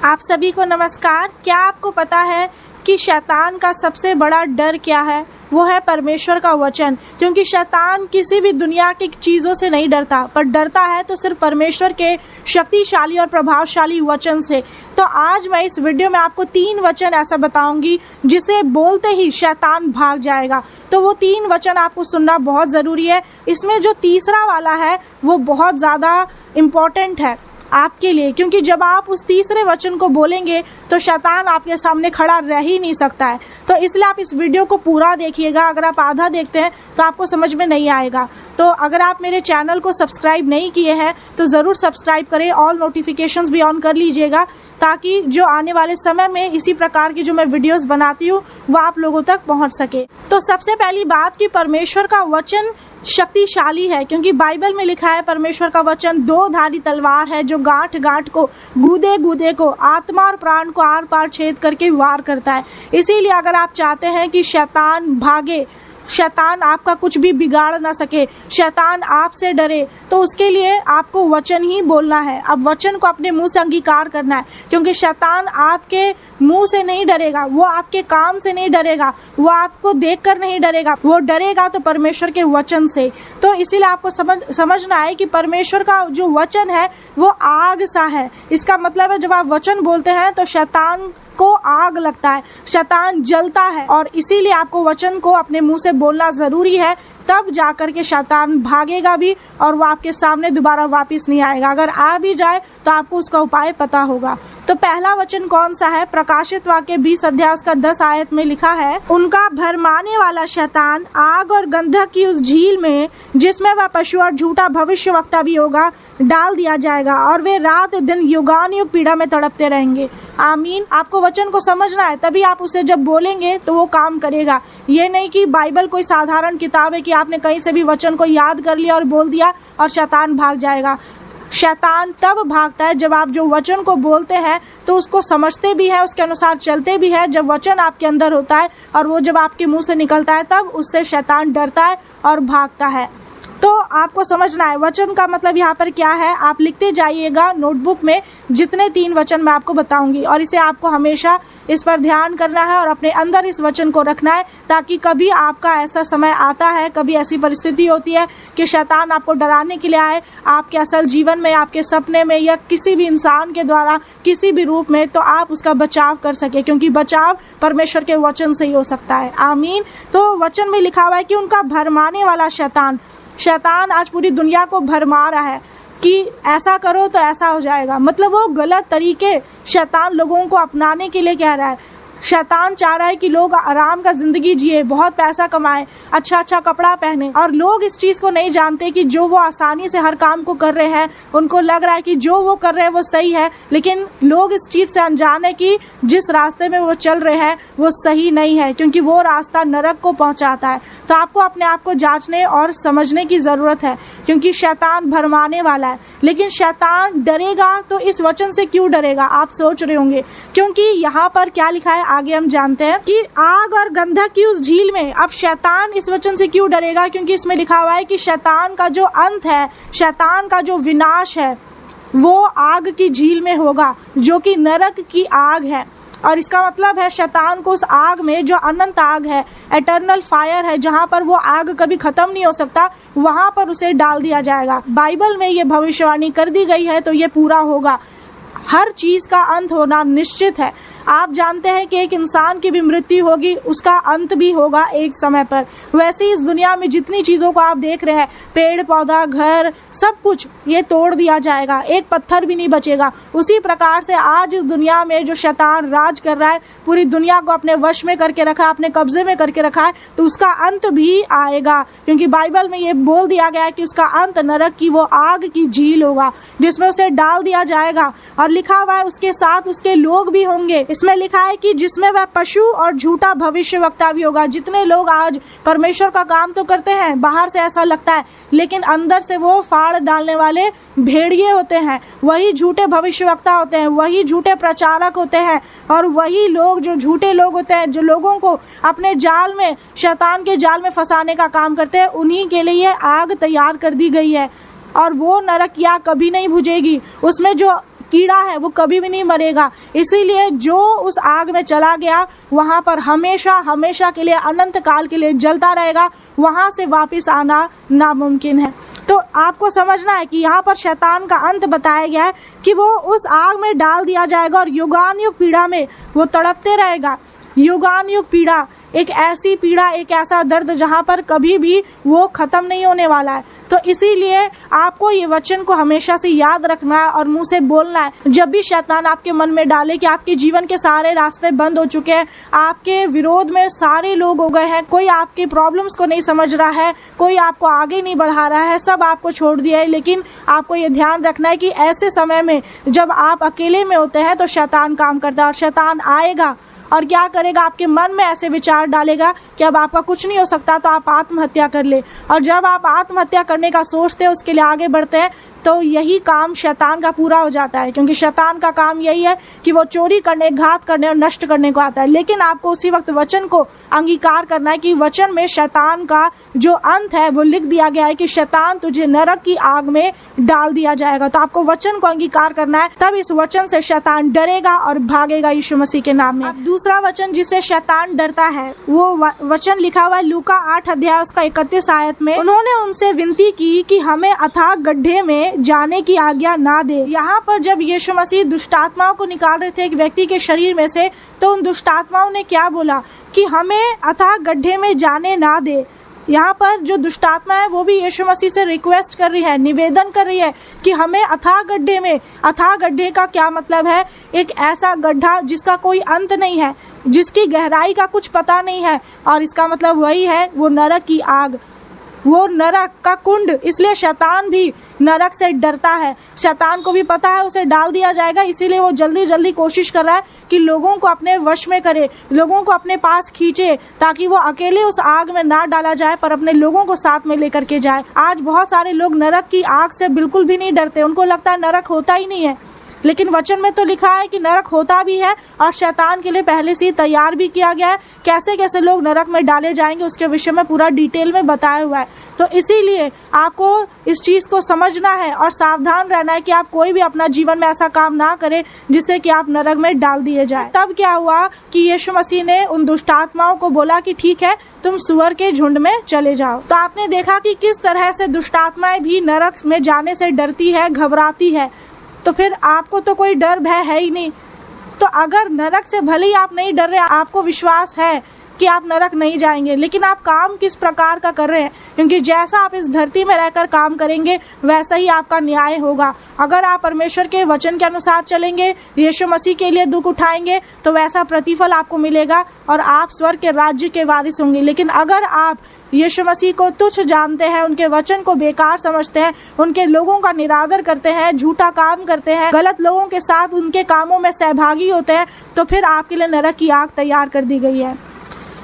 आप सभी को नमस्कार। क्या आपको पता है कि शैतान का सबसे बड़ा डर क्या है? वो है परमेश्वर का वचन। क्योंकि शैतान किसी भी दुनिया की चीज़ों से नहीं डरता, पर डरता है तो सिर्फ परमेश्वर के शक्तिशाली और प्रभावशाली वचन से। तो आज मैं इस वीडियो में आपको 3 वचन ऐसा बताऊंगी जिसे बोलते ही शैतान भाग जाएगा। तो वो 3 वचन आपको सुनना बहुत ज़रूरी है। इसमें जो तीसरा वाला है वो बहुत ज़्यादा इम्पॉर्टेंट है आपके लिए, क्योंकि जब आप उस तीसरे वचन को बोलेंगे तो शैतान आपके सामने खड़ा रह ही नहीं सकता है। तो इसलिए आप इस वीडियो को पूरा देखिएगा। अगर आप आधा देखते हैं तो आपको समझ में नहीं आएगा। तो अगर आप मेरे चैनल को सब्सक्राइब नहीं किए हैं तो ज़रूर सब्सक्राइब करें, ऑल नोटिफिकेशंस भी ऑन कर लीजिएगा, ताकि जो आने वाले समय में इसी प्रकार की जो मैं वीडियोज़ बनाती हूँ वो आप लोगों तक पहुँच सके। तो सबसे पहली बात कि परमेश्वर का वचन शक्तिशाली है, क्योंकि बाइबल में लिखा है परमेश्वर का वचन 2 धारी तलवार है जो गांठ गांठ को, गूदे गूदे को, आत्मा और प्राण को आर पार छेद करके वार करता है। इसीलिए अगर आप चाहते हैं कि शैतान भागे, शैतान आपका कुछ भी बिगाड़ ना सके, शैतान आपसे डरे, तो उसके लिए आपको वचन ही बोलना है। अब वचन को अपने मुंह से अंगीकार करना है, क्योंकि शैतान आपके मुंह से नहीं डरेगा, वो आपके काम से नहीं डरेगा, वो आपको देखकर नहीं डरेगा, वो डरेगा तो परमेश्वर के वचन से। तो इसीलिए आपको समझना है कि परमेश्वर का जो वचन है वो आग सा है। इसका मतलब है जब आप वचन बोलते हैं तो शैतान को आग लगता है, शैतान जलता है, और इसीलिए आपको वचन को अपने मुंह से बोलना ज़रूरी है। तब जाकर के शैतान भागेगा भी और वो आपके सामने दोबारा वापस नहीं आएगा। अगर आ भी जाए तो आपको उसका उपाय पता होगा। तो पहला वचन कौन सा है? प्रकाशित वाक्य 20 अध्याय उसका 10 आयत में लिखा है, उनका भरमाने वाला शैतान आग और गंधक की उस झील में, जिसमें वह पशु और झूठा भविष्यवक्ता भी होगा, डाल दिया जाएगा, और वे रात दिन युगानुयुग पीड़ा में तड़पते रहेंगे। आमीन। आपको वचन को समझना है, तभी आप उसे जब बोलेंगे तो वो काम करेगा। ये नहीं कि बाइबल कोई साधारण किताब है कि आपने कहीं से भी वचन को याद कर लिया और बोल दिया और शैतान भाग जाएगा। शैतान तब भागता है जब आप जो वचन को बोलते हैं तो उसको समझते भी हैं, उसके अनुसार चलते भी हैं। जब वचन आपके अंदर होता है और वो जब आपके मुंह से निकलता है तब उससे शैतान डरता है और भागता है। तो आपको समझना है वचन का मतलब यहाँ पर क्या है। आप लिखते जाइएगा नोटबुक में जितने 3 वचन मैं आपको बताऊंगी, और इसे आपको हमेशा इस पर ध्यान करना है और अपने अंदर इस वचन को रखना है, ताकि कभी आपका ऐसा समय आता है, कभी ऐसी परिस्थिति होती है कि शैतान आपको डराने के लिए आए आपके असल जीवन में, आपके सपने में, या किसी भी इंसान के द्वारा किसी भी रूप में, तो आप उसका बचाव कर सके, क्योंकि बचाव परमेश्वर के वचन से ही हो सकता है। आमीन। तो वचन में लिखा हुआ है कि उनका भरमाने वाला शैतान आज पूरी दुनिया को भरमा रहा है कि ऐसा करो तो ऐसा हो जाएगा। मतलब वो गलत तरीके शैतान लोगों को अपनाने के लिए कह रहा है। शैतान चाह रहा है कि लोग आराम का ज़िंदगी जिए, बहुत पैसा कमाएं, अच्छा अच्छा कपड़ा पहने, और लोग इस चीज़ को नहीं जानते कि जो वो आसानी से हर काम को कर रहे हैं, उनको लग रहा है कि जो वो कर रहे हैं वो सही है, लेकिन लोग इस चीज़ से अनजान है कि जिस रास्ते में वो चल रहे हैं वो सही नहीं है, क्योंकि वो रास्ता नरक को पहुँचाता है। तो आपको अपने आप को जाँचने और समझने की ज़रूरत है, क्योंकि शैतान भरमाने वाला है। लेकिन शैतान डरेगा तो इस वचन से क्यों डरेगा, आप सोच रहे होंगे। क्योंकि यहाँ पर क्या लिखा है आगे हम जानते हैं कि आग और गंधक की उस झील में। अब शैतान इस वचन से क्यों डरेगा? क्योंकि इसमें लिखा हुआ है कि शैतान का जो अंत है, शैतान का जो विनाश है, वो आग की झील में होगा, जो कि नरक की आग है। और इसका मतलब है शैतान को उस आग में, जो अनंत आग है, एटर्नल फायर है, जहाँ पर वो आग कभी खत्म नहीं हो सकता, वहाँ पर उसे डाल दिया जाएगा। बाइबल में ये भविष्यवाणी कर दी गई है, तो ये पूरा होगा। हर चीज़ का अंत होना निश्चित है। आप जानते हैं कि एक इंसान की भी मृत्यु होगी, उसका अंत भी होगा एक समय पर। वैसे ही इस दुनिया में जितनी चीज़ों को आप देख रहे हैं, पेड़ पौधा, घर, सब कुछ ये तोड़ दिया जाएगा, एक पत्थर भी नहीं बचेगा। उसी प्रकार से आज इस दुनिया में जो शैतान राज कर रहा है, पूरी दुनिया को अपने वश में करके रखा है, अपने कब्जे में करके रखा है, तो उसका अंत भी आएगा। क्योंकि बाइबल में ये बोल दिया गया है कि उसका अंत नरक की वो आग की झील होगा, जिसमें उसे डाल दिया जाएगा। और लिखा हुआ है उसके साथ उसके लोग भी होंगे। इसमें लिखा है कि जिसमें वह पशु और झूठा भविष्यवक्ता भी होगा। जितने लोग आज परमेश्वर का काम तो करते हैं, बाहर से ऐसा लगता है, लेकिन अंदर से वो फाड़ डालने वाले भेड़िए होते हैं, वही झूठे भविष्यवक्ता होते हैं, वही झूठे प्रचारक होते हैं, और वही लोग जो झूठे लोग होते हैं, जो लोगों को अपने जाल में, शैतान के जाल में फंसाने का काम करते हैं, उन्हीं के लिए आग तैयार कर दी गई है। और वो नरक या कभी नहीं बुझेगी। उसमें जो कीड़ा है वो कभी भी नहीं मरेगा। इसीलिए जो उस आग में चला गया वहाँ पर हमेशा हमेशा के लिए, अनंत काल के लिए जलता रहेगा, वहाँ से वापस आना नामुमकिन है। तो आपको समझना है कि यहाँ पर शैतान का अंत बताया गया है कि वो उस आग में डाल दिया जाएगा और युगानुयुग पीड़ा में वो तड़पते रहेगा। युगानुयुग पीड़ा, एक ऐसी पीड़ा, एक ऐसा दर्द जहाँ पर कभी भी वो ख़त्म नहीं होने वाला है। तो इसीलिए आपको ये वचन को हमेशा से याद रखना है और मुंह से बोलना है। जब भी शैतान आपके मन में डाले कि आपके जीवन के सारे रास्ते बंद हो चुके हैं, आपके विरोध में सारे लोग हो गए हैं, कोई आपकी प्रॉब्लम्स को नहीं समझ रहा है, कोई आपको आगे नहीं बढ़ा रहा है, सब आपको छोड़ दिया है, लेकिन आपको ये ध्यान रखना है कि ऐसे समय में जब आप अकेले में होते हैं तो शैतान काम करता है। और शैतान आएगा और क्या करेगा, आपके मन में ऐसे विचार डालेगा कि अब आपका कुछ नहीं हो सकता, तो आप आत्महत्या कर ले। और जब आप आत्महत्या करने का सोचते हैं, उसके लिए आगे बढ़ते हैं, तो यही काम शैतान का पूरा हो जाता है। क्योंकि शैतान का काम यही है कि वो चोरी करने, घात करने और नष्ट करने को आता है। लेकिन आपको उसी वक्त वचन को अंगीकार करना है कि वचन में शैतान का जो अंत है वो लिख दिया गया है कि शैतान तुझे नरक की आग में डाल दिया जाएगा। तो आपको वचन को अंगीकार करना है, तब इस वचन से शैतान डरेगा और भागेगा यीशु मसीह के नाम में। दूसरा वचन जिससे शैतान डरता है वो वचन लिखा हुआ है लूका 8 अध्याय उसका 31 आयत में। उन्होंने उनसे विनती की कि हमें अथाह गड्ढे में जाने की आज्ञा ना दे। यहाँ पर जब यीशु मसीह दुष्ट आत्माओं को निकाल रहे थे एक व्यक्ति के शरीर में से, तो उन दुष्ट आत्माओं ने क्या बोला कि हमें अथाह गड्ढे में जाने ना दे। यहाँ पर जो दुष्ट आत्मा है वो भी यीशु मसीह से रिक्वेस्ट कर रही है, निवेदन कर रही है कि हमें अथाह गड्ढे में, अथाह गड्ढे का क्या मतलब है, एक ऐसा गड्ढा जिसका कोई अंत नहीं है, जिसकी गहराई का कुछ पता नहीं है, और इसका मतलब वही है वो नरक की आग, वो नरक का कुंड। इसलिए शैतान भी नरक से डरता है। शैतान को भी पता है उसे डाल दिया जाएगा, इसीलिए वो जल्दी जल्दी कोशिश कर रहा है कि लोगों को अपने वश में करे, लोगों को अपने पास खींचे, ताकि वो अकेले उस आग में ना डाला जाए पर अपने लोगों को साथ में लेकर के जाए। आज बहुत सारे लोग नरक की आग से बिल्कुल भी नहीं डरते, उनको लगता है नरक होता ही नहीं है। लेकिन वचन में तो लिखा है कि नरक होता भी है और शैतान के लिए पहले से ही तैयार भी किया गया है। कैसे कैसे लोग नरक में डाले जाएंगे उसके विषय में पूरा डिटेल में बताया हुआ है। तो इसीलिए आपको इस चीज़ को समझना है और सावधान रहना है कि आप कोई भी अपना जीवन में ऐसा काम ना करें जिससे कि आप नरक में डाल दिए जाए। तब क्या हुआ कि यीशु मसीह ने उन दुष्ट आत्माओं को बोला कि ठीक है, तुम सुअर के झुंड में चले जाओ। तो आपने देखा कि किस तरह से दुष्ट आत्माएं भी नरक में जाने से डरती है, घबराती है। तो फिर आपको तो कोई डर भय है ही नहीं। तो अगर नरक से भले ही आप नहीं डर रहे, आपको विश्वास है कि आप नरक नहीं जाएंगे, लेकिन आप काम किस प्रकार का कर रहे हैं, क्योंकि जैसा आप इस धरती में रहकर काम करेंगे वैसा ही आपका न्याय होगा। अगर आप परमेश्वर के वचन के अनुसार चलेंगे, यीशु मसीह के लिए दुख उठाएंगे, तो वैसा प्रतिफल आपको मिलेगा और आप स्वर्ग के राज्य के वारिस होंगे। लेकिन अगर आप यीशु मसीह को तुच्छ जानते हैं, उनके वचन को बेकार समझते हैं, उनके लोगों का निरादर करते हैं, झूठा काम करते हैं, गलत लोगों के साथ उनके कामों में सहभागी होते हैं, तो फिर आपके लिए नरक की आग तैयार कर दी गई है।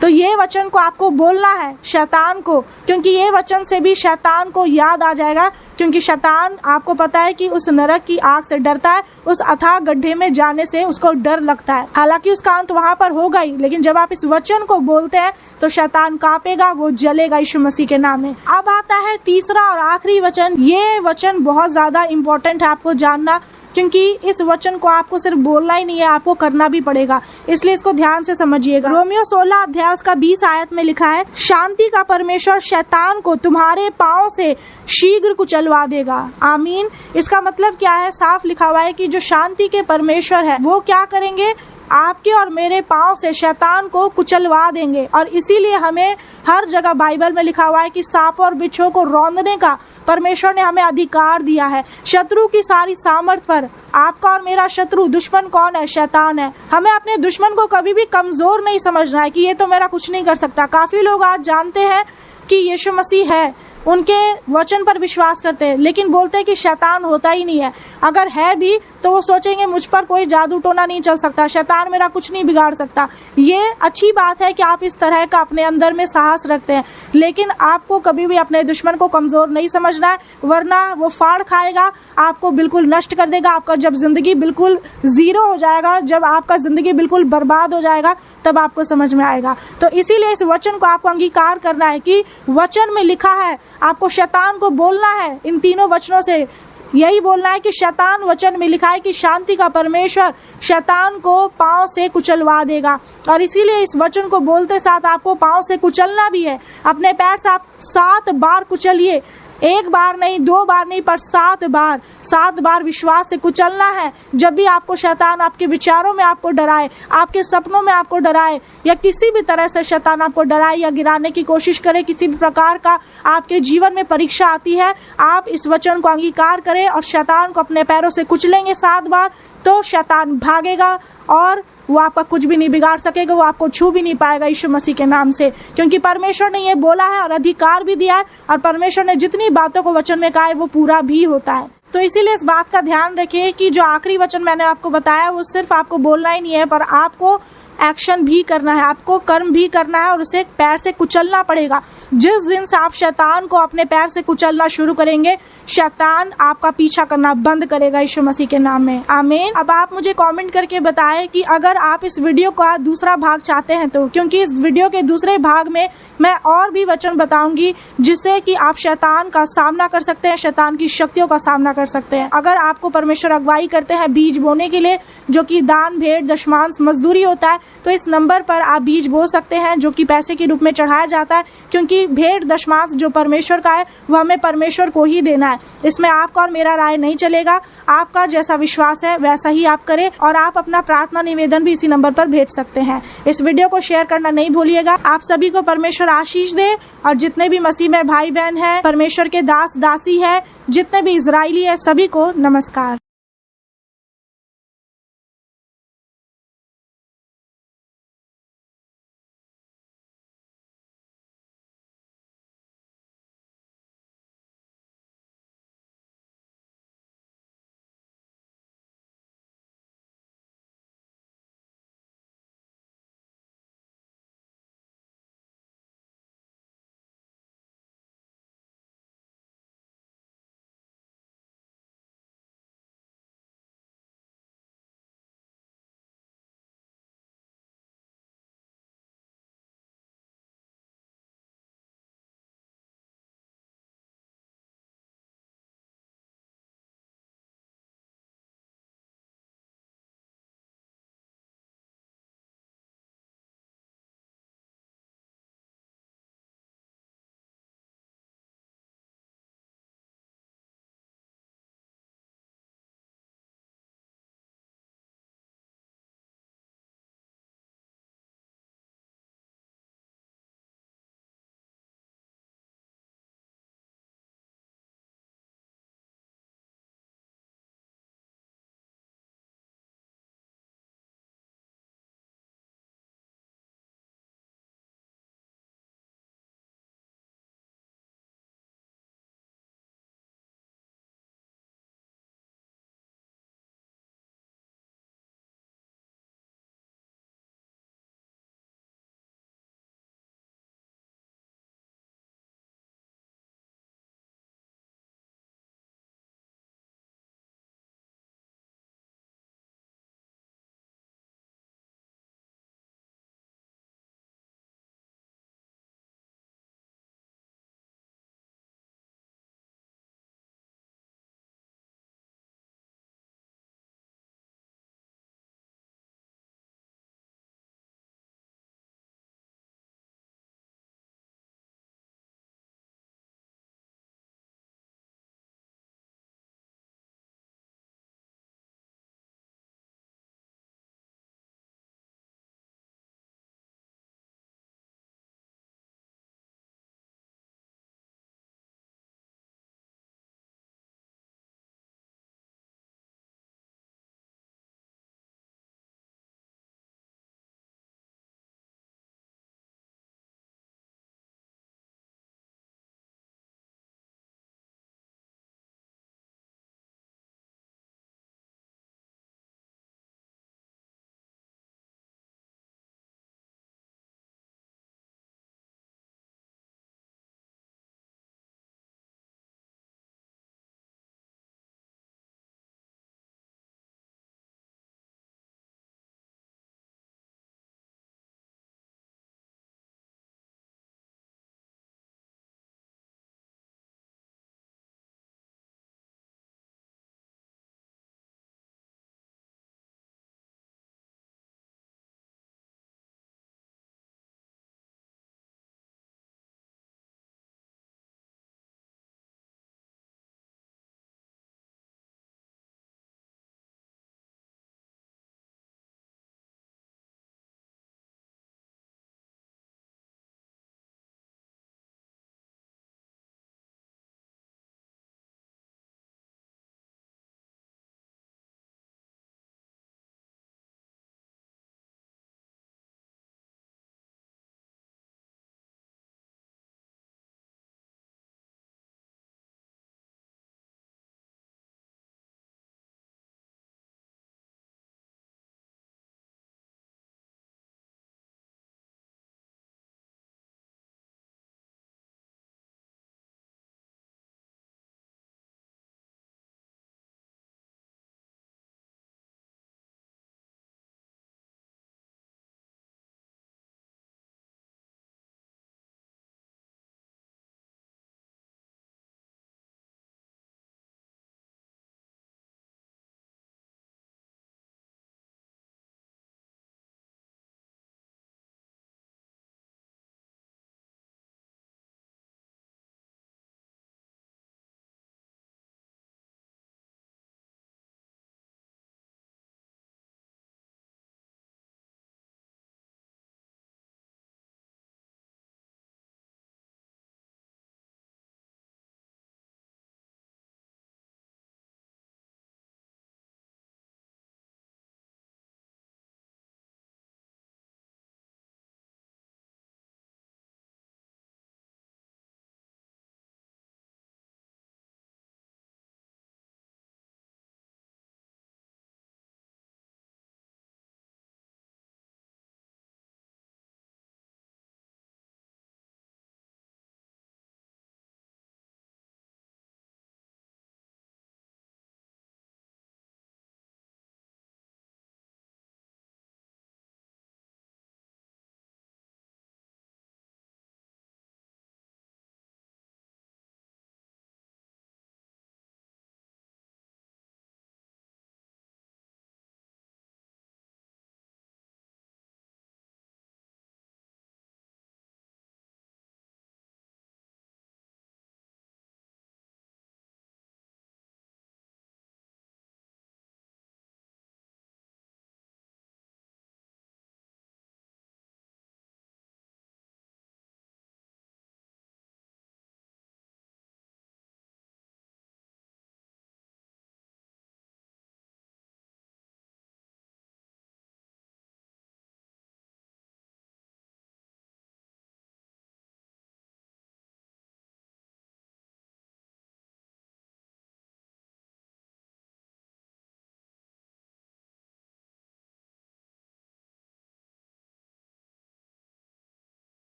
तो ये वचन को आपको बोलना है शैतान को, क्योंकि ये वचन से भी शैतान को याद आ जाएगा, क्योंकि शैतान आपको पता है कि उस नरक की आग से डरता है, उस अथाह गड्ढे में जाने से उसको डर लगता है। हालांकि उसका अंत वहां पर होगा ही, लेकिन जब आप इस वचन को बोलते हैं तो शैतान कांपेगा, वो जलेगा यीशु मसीह के नाम में। अब आता है तीसरा और आखिरी वचन। ये वचन बहुत ज्यादा इंपॉर्टेंट है आपको जानना, क्योंकि इस वचन को आपको सिर्फ बोलना ही नहीं है, आपको करना भी पड़ेगा, इसलिए इसको ध्यान से समझिएगा। रोमियो 16 अध्याय उसका 20 आयत में लिखा है, शांति का परमेश्वर शैतान को तुम्हारे पांव से शीघ्र कुचलवा देगा। आमीन। इसका मतलब क्या है? साफ लिखा हुआ है कि जो शांति के परमेश्वर है वो क्या करेंगे, आपके और मेरे पांव से शैतान को कुचलवा देंगे। और इसीलिए हमें हर जगह बाइबल में लिखा हुआ है कि सांप और बिच्छू को रौंदने का परमेश्वर ने हमें अधिकार दिया है। शत्रु की सारी सामर्थ पर आपका और मेरा शत्रु दुश्मन कौन है? शैतान है। हमें अपने दुश्मन को कभी भी कमजोर नहीं समझना है कि ये तो मेरा कुछ नहीं कर सकता। काफी लोग आज जानते हैं कि यीशु मसीह है, उनके वचन पर विश्वास करते हैं, लेकिन बोलते हैं कि शैतान होता ही नहीं है। अगर है भी तो वो सोचेंगे मुझ पर कोई जादू टोना नहीं चल सकता, शैतान मेरा कुछ नहीं बिगाड़ सकता। ये अच्छी बात है कि आप इस तरह का अपने अंदर में साहस रखते हैं, लेकिन आपको कभी भी अपने दुश्मन को कमजोर नहीं समझना है, वरना वो फाड़ खाएगा, आपको बिल्कुल नष्ट कर देगा। आपका जब जिंदगी बिल्कुल जीरो हो जाएगा, जब आपका जिंदगी बिल्कुल बर्बाद हो जाएगा, तब आपको समझ में आएगा। तो इसीलिए इस वचन को आपको अंगीकार करना है कि वचन में लिखा है, आपको शैतान को बोलना है इन तीनों वचनों से यही बोलना है कि शैतान वचन में लिखा है कि शांति का परमेश्वर शैतान को पांव से कुचलवा देगा। और इसीलिए इस वचन को बोलते साथ आपको पांव से कुचलना भी है। अपने पैर से आप 7 बार कुचलिए, 1 बार नहीं, 2 बार नहीं, पर 7 बार विश्वास से कुचलना है। जब भी आपको शैतान आपके विचारों में आपको डराए, आपके सपनों में आपको डराए, या किसी भी तरह से शैतान आपको डराए या गिराने की कोशिश करे, किसी भी प्रकार का आपके जीवन में परीक्षा आती है, आप इस वचन को अंगीकार करें और शैतान को अपने पैरों से कुचलेंगे 7 बार, तो शैतान भागेगा और वो आपका कुछ भी नहीं बिगाड़ सकेगा, वो आपको छू भी नहीं पाएगा यीशु मसीह के नाम से। क्योंकि परमेश्वर ने ये बोला है और अधिकार भी दिया है, और परमेश्वर ने जितनी बातों को वचन में कहा है वो पूरा भी होता है। तो इसीलिए इस बात का ध्यान रखिए कि जो आखिरी वचन मैंने आपको बताया वो सिर्फ आपको बोलना ही नहीं है, पर आपको एक्शन भी करना है, आपको कर्म भी करना है और उसे पैर से कुचलना पड़ेगा। जिस दिन से आप शैतान को अपने पैर से कुचलना शुरू करेंगे, शैतान आपका पीछा करना बंद करेगा यीशु मसीह के नाम में। आमीन। अब आप मुझे कमेंट करके बताएं कि अगर आप इस वीडियो का दूसरा भाग चाहते हैं तो, क्योंकि इस वीडियो के दूसरे भाग में मैं और भी वचन बताऊंगी जिससे कि आप शैतान का सामना कर सकते हैं, शैतान की शक्तियों का सामना कर सकते हैं। अगर आपको परमेश्वर अगुवाई करते हैं बीज बोने के लिए, जो कि दान, भेंट, दशमांश, मजदूरी होता है, तो इस नंबर पर आप बीज बो सकते हैं, जो कि पैसे के रूप में चढ़ाया जाता है। क्योंकि भेंट, दशमांश जो परमेश्वर का है वो हमें परमेश्वर को ही देना है। इसमें आपका और मेरा राय नहीं चलेगा। आपका जैसा विश्वास है वैसा ही आप करें, और आप अपना प्रार्थना निवेदन भी इसी नंबर पर भेज सकते हैं। इस वीडियो को शेयर करना नहीं भूलिएगा। आप सभी को परमेश्वर आशीष दे, और जितने भी मसीह में भाई बहन हैं, परमेश्वर के दास दासी है, जितने भी इजरायली है, सभी को नमस्कार।